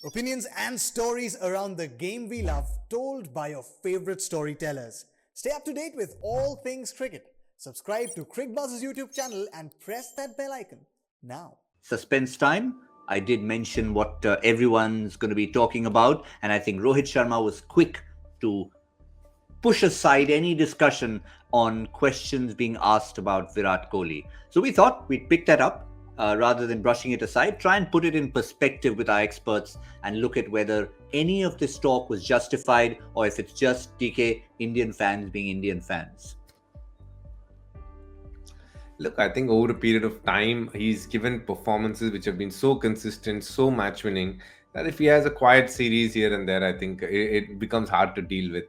Opinions and stories around the game we love, told by your favorite storytellers. Stay up to date with all things cricket. Subscribe to Cricbuzz's YouTube channel and press that bell icon now. Suspense time. I did mention what everyone's going to be talking about, and I think Rohit Sharma was quick to push aside any discussion on questions being asked about Virat Kohli. So we thought we'd pick that up rather than brushing it aside, try and put it in perspective with our experts and look at whether any of this talk was justified or if it's just DK Indian fans being Indian fans. Look, I think over a period of time, he's given performances which have been so consistent, so match winning, that if he has a quiet series here and there, I think it becomes hard to deal with.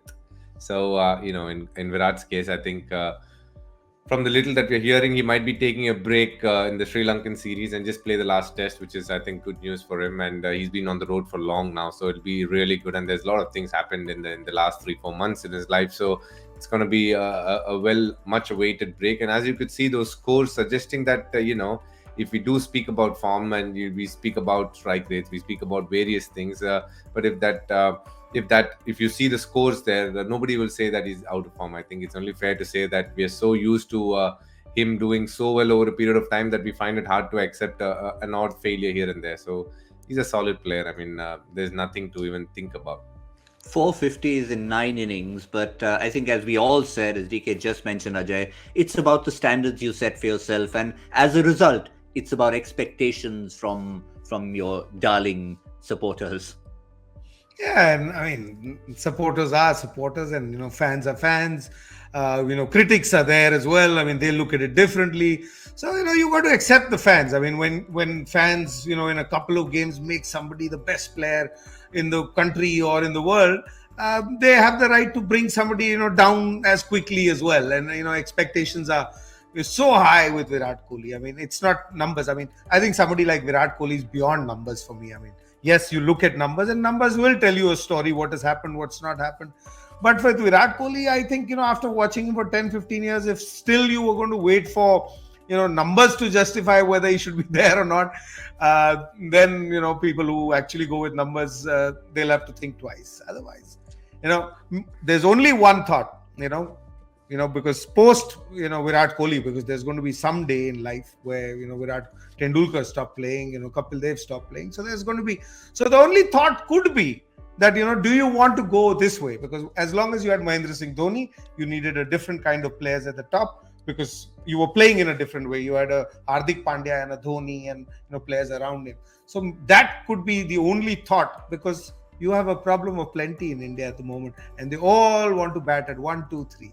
So, in Virat's case, I think from the little that we're hearing, he might be taking a break in the Sri Lankan series and just play the last test, which is, I think, good news for him. And he's been on the road for long now, so it'll be really good. And there's a lot of things happened in the last 3-4 months in his life. So it's going to be a much awaited break. And as you could see, those scores suggesting that, if we do speak about form and we speak about strike rates, we speak about various things. But if you see the scores there, nobody will say that he's out of form. I think it's only fair to say that we are so used to him doing so well over a period of time that we find it hard to accept an odd failure here and there. So he's a solid player. I mean, there's nothing to even think about. 450 is in 9 innings, but I think as we all said, as DK just mentioned, Ajay, it's about the standards you set for yourself, and as a result, it's about expectations from your darling supporters. Yeah, and I mean, supporters are supporters, and fans are fans. Critics are there as well. I mean, they look at it differently. So you got to accept the fans. I mean, when fans in a couple of games make somebody the best player in the country or in the world, they have the right to bring somebody down as quickly as well. And expectations are so high with Virat Kohli. I mean, it's not numbers. I mean, I think somebody like Virat Kohli is beyond numbers for me. I mean, yes, you look at numbers, and numbers will tell you a story, what has happened, what's not happened. But with Virat Kohli, I think, after watching him for 10, 15 years, if still you were going to wait for, numbers to justify whether he should be there or not, then, people who actually go with numbers, they'll have to think twice. Otherwise, there's only one thought, because post, Virat Kohli, because there's going to be some day in life where, Virat Tendulkar stopped playing, Kapil Dev stopped playing. So there's going to be, so the only thought could be that, do you want to go this way? Because as long as you had Mahendra Singh Dhoni, you needed a different kind of players at the top because you were playing in a different way. You had a Hardik Pandya and a Dhoni and, players around him. So that could be the only thought, because you have a problem of plenty in India at the moment and they all want to bat at 1, 2, 3.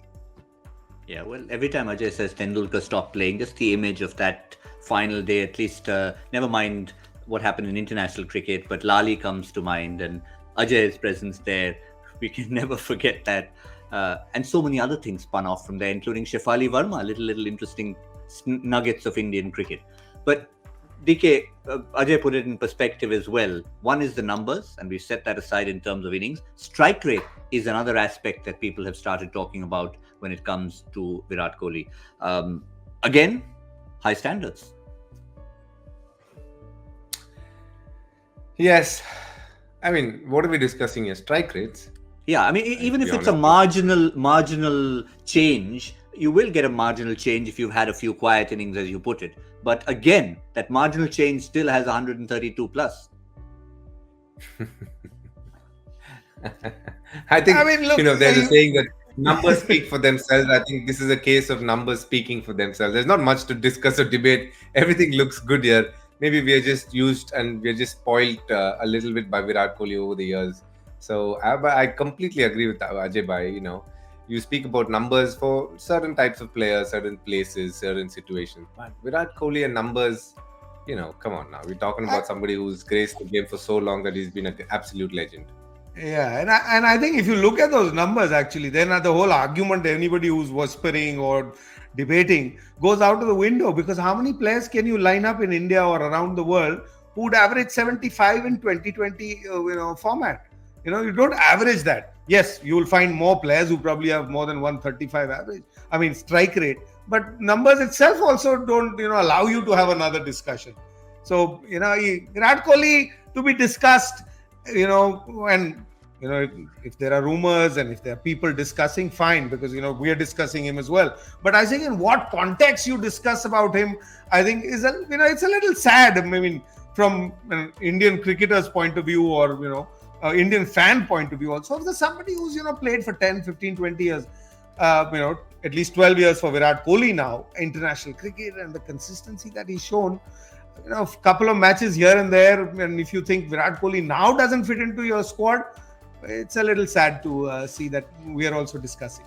Yeah, well, every time Ajay says Tendulkar stopped playing, just the image of that final day, at least, never mind what happened in international cricket, but Lali comes to mind and Ajay's presence there. We can never forget that. And so many other things spun off from there, including Shefali Verma, little interesting nuggets of Indian cricket. But DK, Ajay put it in perspective as well. One is the numbers, and we set that aside in terms of innings. Strike rate is another aspect that people have started talking about when it comes to Virat Kohli. Again, high standards. Yes. I mean, what are we discussing here? Strike rates? Yeah, I mean, even if it's a marginal change, you will get a marginal change if you've had a few quiet innings, as you put it. But again, that marginal change still has 132 plus. I think, look, there's a saying that numbers speak for themselves. I think this is a case of numbers speaking for themselves. There's not much to discuss or debate. Everything looks good here. Maybe we are just used and we are just spoiled a little bit by Virat Kohli over the years. So I completely agree with Ajay Bhai. You speak about numbers for certain types of players, certain places, certain situations. But Virat Kohli and numbers, come on now. We're talking about somebody who's graced the game for so long that he's been an absolute legend. Yeah, and I think if you look at those numbers, actually, then the whole argument, anybody who's whispering or debating, goes out of the window, because how many players can you line up in India or around the world who would average 75 in 2020 format? You don't average that. Yes, you will find more players who probably have more than 135 average. I mean, strike rate. But numbers itself also don't, allow you to have another discussion. So, Virat Kohli to be discussed, And if there are rumors and if there are people discussing, fine, because we are discussing him as well. But I think in what context you discuss about him, I think it's a little sad. I mean, from an Indian cricketer's point of view, or Indian fan point of view also. If there's somebody who's played for 10, 15, 20 years, at least 12 years for Virat Kohli now, international cricket, and the consistency that he's shown, a couple of matches here and there, and if you think Virat Kohli now doesn't fit into your squad, it's a little sad to see that we are also discussing.